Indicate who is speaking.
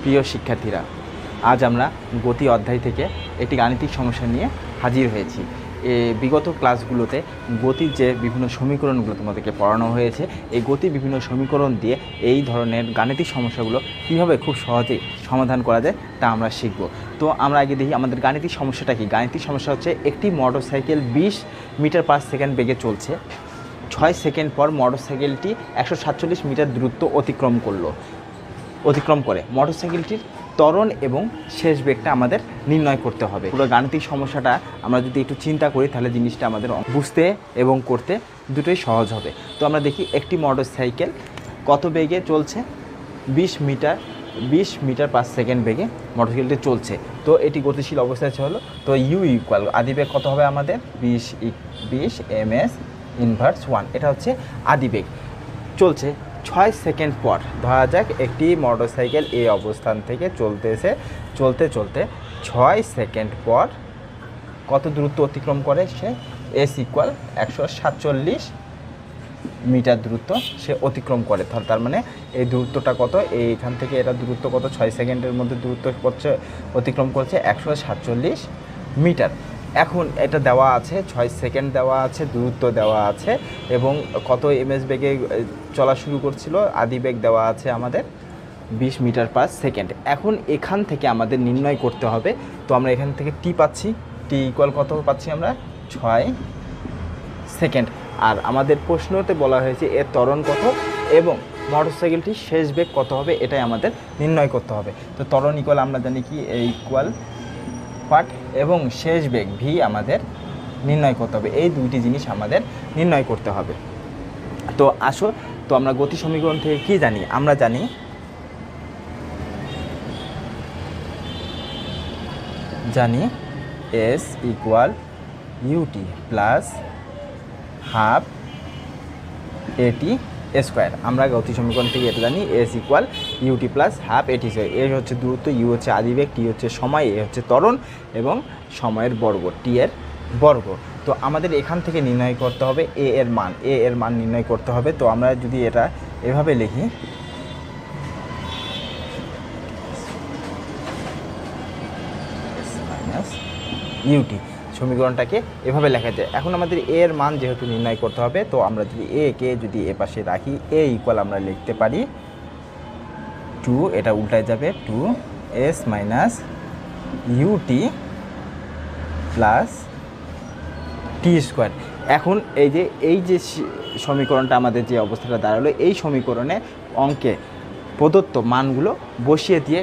Speaker 1: প্রিয় শিক্ষার্থীরা, আজ আমরা গতি অধ্যায় থেকে একটি গাণিতিক সমস্যা নিয়ে হাজির হয়েছি। বিগত ক্লাসগুলোতে গতির যে বিভিন্ন সমীকরণগুলো তোমাদেরকে পড়ানো হয়েছে, এই গতির বিভিন্ন সমীকরণ দিয়ে এই ধরনের গাণিতিক সমস্যাগুলো কীভাবে খুব সহজেই সমাধান করা যায় তা আমরা শিখব। তো আমরা আগে দেখি আমাদের গাণিতিক সমস্যাটা কি। গাণিতিক সমস্যা হচ্ছে, একটি মোটরসাইকেল 20 মিটার পার সেকেন্ড বেগে চলছে। 6 সেকেন্ড পর মোটরসাইকেলটি 147 মিটার দূরত্ব অতিক্রম করে। মোটরসাইকেলটির ত্বরণ এবং শেষ বেগটা আমাদের নির্ণয় করতে হবে। পুরো গাণিতিক সমস্যাটা আমরা যদি একটু চিন্তা করি, তাহলে জিনিসটা আমাদের বুঝতে এবং করতে দুটোই সহজ হবে। তো আমরা দেখি, একটি মোটরসাইকেল কত বেগে চলছে? 20 মিটার পার সেকেন্ড বেগে মোটরসাইকেলটি চলছে। তো এটি গতিশীল অবস্থায় হলো। তো ইউ ইকুয়াল আদিবেগ কত হবে আমাদের? 20 ms ইনভার্স 1। এটা হচ্ছে আদিবেগ। চলছে 6 সেকেন্ড পর, ধরা যাক একটি মোটরসাইকেল এই অবস্থান থেকে চলতে 6 সেকেন্ড পর কত দূরত্ব অতিক্রম করে সে? এস ইকুয়াল 147 মিটার দূরত্ব সে অতিক্রম করে। তার মানে এই দূরত্বটা কত? এইখান থেকে এটা দূরত্ব কত? 6 সেকেন্ডের মধ্যে দূরত্ব অতিক্রম করছে 147 মিটার। এখন এটা দেওয়া আছে, 6 সেকেন্ড দেওয়া আছে, দূরত্ব দেওয়া আছে এবং কত ms বেগে চলা শুরু করছিল, আদিবেগ দেওয়া আছে আমাদের 20 মিটার পার সেকেন্ড। এখন এখান থেকে আমাদের নির্ণয় করতে হবে। তো আমরা এখান থেকে টি পাচ্ছি, টি ইকুয়াল কত পাচ্ছি আমরা? 6 সেকেন্ড। আর আমাদের প্রশ্নতে বলা হয়েছে এর ত্বরণ কত এবং মোটরসাইকেলটির শেষ বেগ কত হবে, এটাই আমাদের নির্ণয় করতে হবে। তো ত্বরণ ইকুয়াল আমরা জানি কি, ইকুয়াল পার্ট এবং শেষ বেগ ভি আমাদের নির্ণয় করতে হবে। এই দুইটি জিনিস আমাদের নির্ণয় করতে হবে। তো আসো, তো আমরা গতি সমীকরণ থেকে কি জানি? আমরা জানি S equal U T plus half A T square. আমরা গতি সমীকরণ থেকে এটা জানি, S equal U T plus half A T square. এ হচ্ছে দূরত্ব, ইউ হচ্ছে আদিবেগ, টি হচ্ছে সময়, এ হচ্ছে ত্বরণ এবং সময়ের বর্গ, টি এর বর্গ। তো আমাদের এখান থেকে নির্ণয় করতে হবে এ এর মান নির্ণয় করতে হবে। তো আমরা যদি এটা এভাবে লিখি, ইউটি সমীকরণটাকে এভাবে লেখা যায়। এখন আমাদের এ এর মান যেহেতু নির্ণয় করতে হবে, তো আমরা যদি যদি এ পাশে রাখি, এ ইকুয়াল আমরা লিখতে পারি 2, এটা উল্টায় যাবে 2s মাইনাস ইউটি প্লাস টি স্কোয়ার। এখন এই যে সমীকরণটা আমাদের যে অবস্থাটা দাঁড়ালো, এই সমীকরণে অঙ্কে প্রদত্ত মানগুলো বসিয়ে দিয়ে